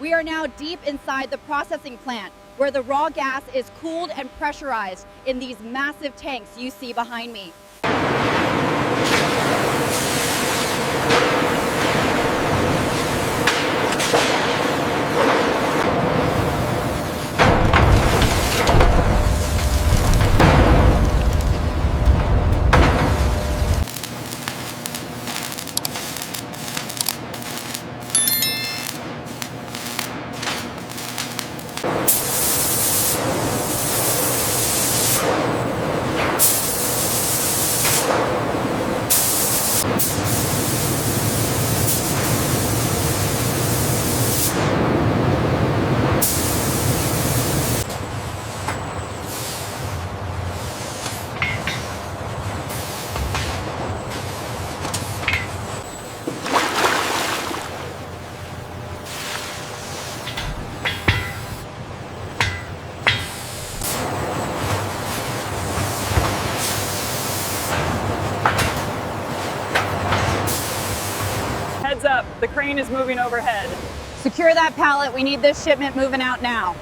We are now deep inside the processing plant, where the raw gas is cooled and pressurized in these massive tanks you see behind me. Heads up, the crane is moving overhead. Secure that pallet. We need this shipment moving out now.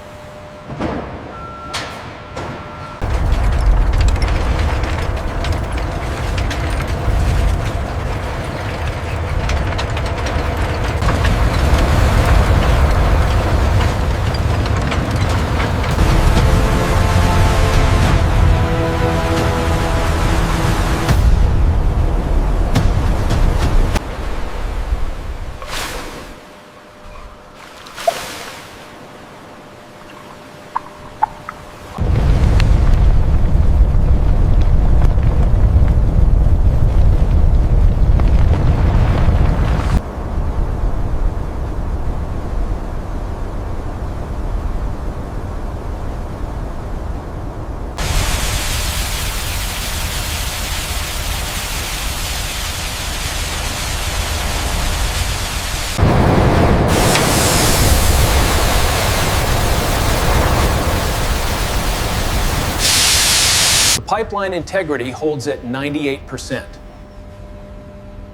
Pipeline integrity holds at 98%.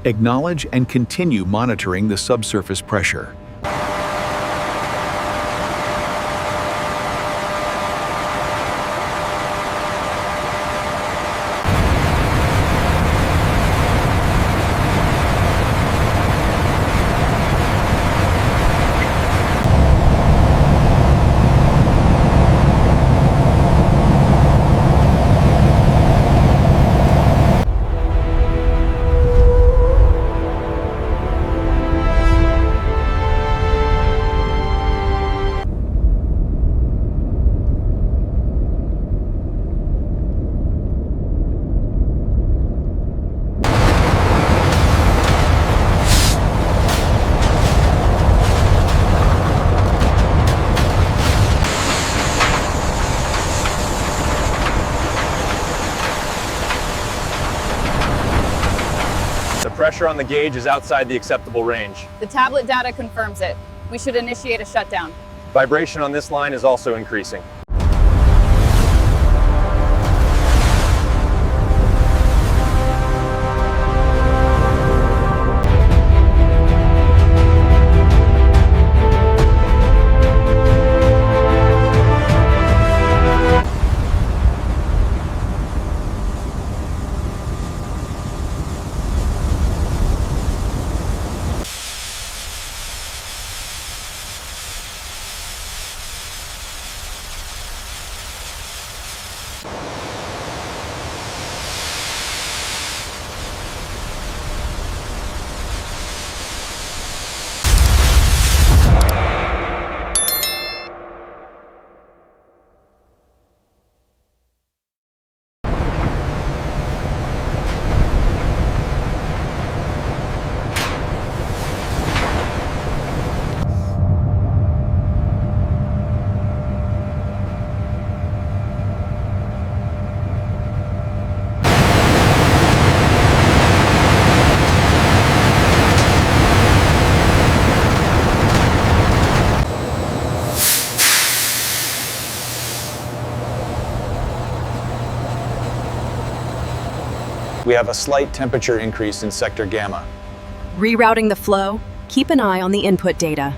Acknowledge and continue monitoring the subsurface pressure. The pressure on the gauge is outside the acceptable range. The tablet data confirms it. We should initiate a shutdown. Vibration on this line is also increasing. We have a slight temperature increase in sector gamma. Rerouting the flow, keep an eye on the input data.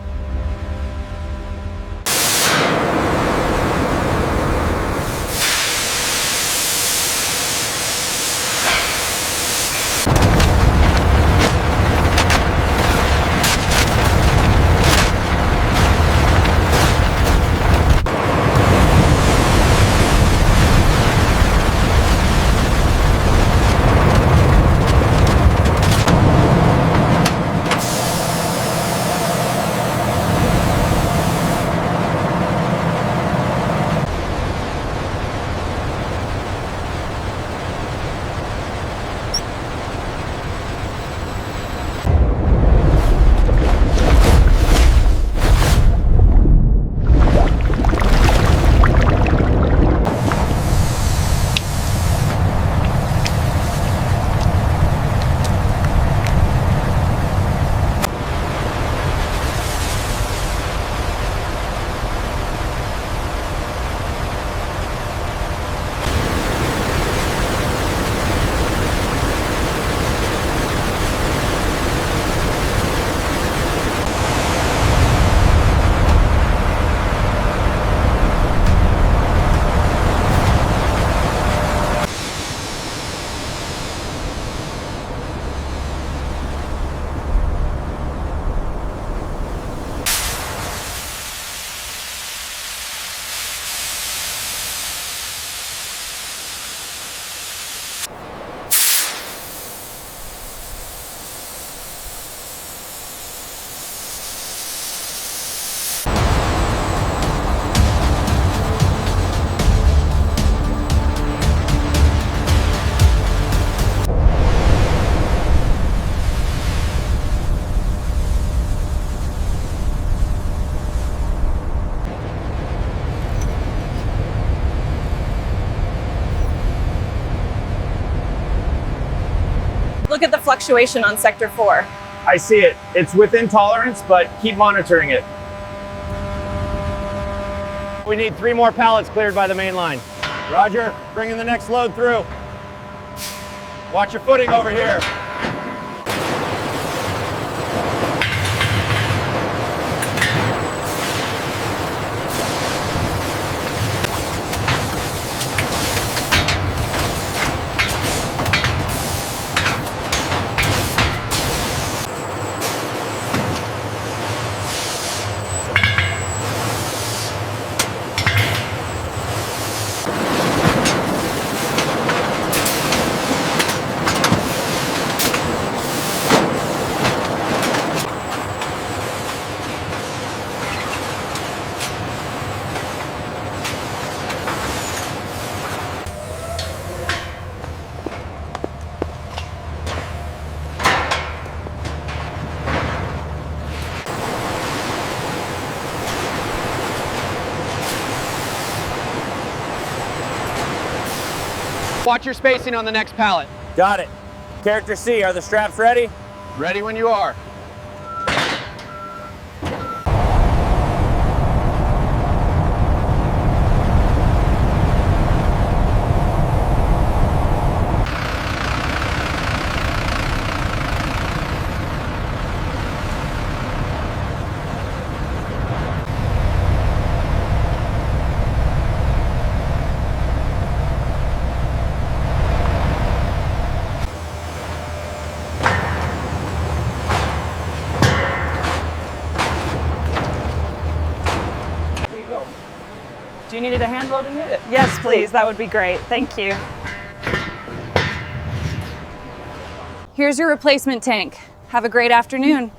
Look at the fluctuation on sector 4. I see it. It's within tolerance, but keep monitoring it. We need 3 more pallets cleared by the main line. Roger, bringing the next load through. Watch your footing over here. Watch your spacing on the next pallet. Got it. Character C, are the straps ready? Ready when you are. Do you need a hand loading it? Yes, please. That would be great. Thank you. Here's your replacement tank. Have a great afternoon.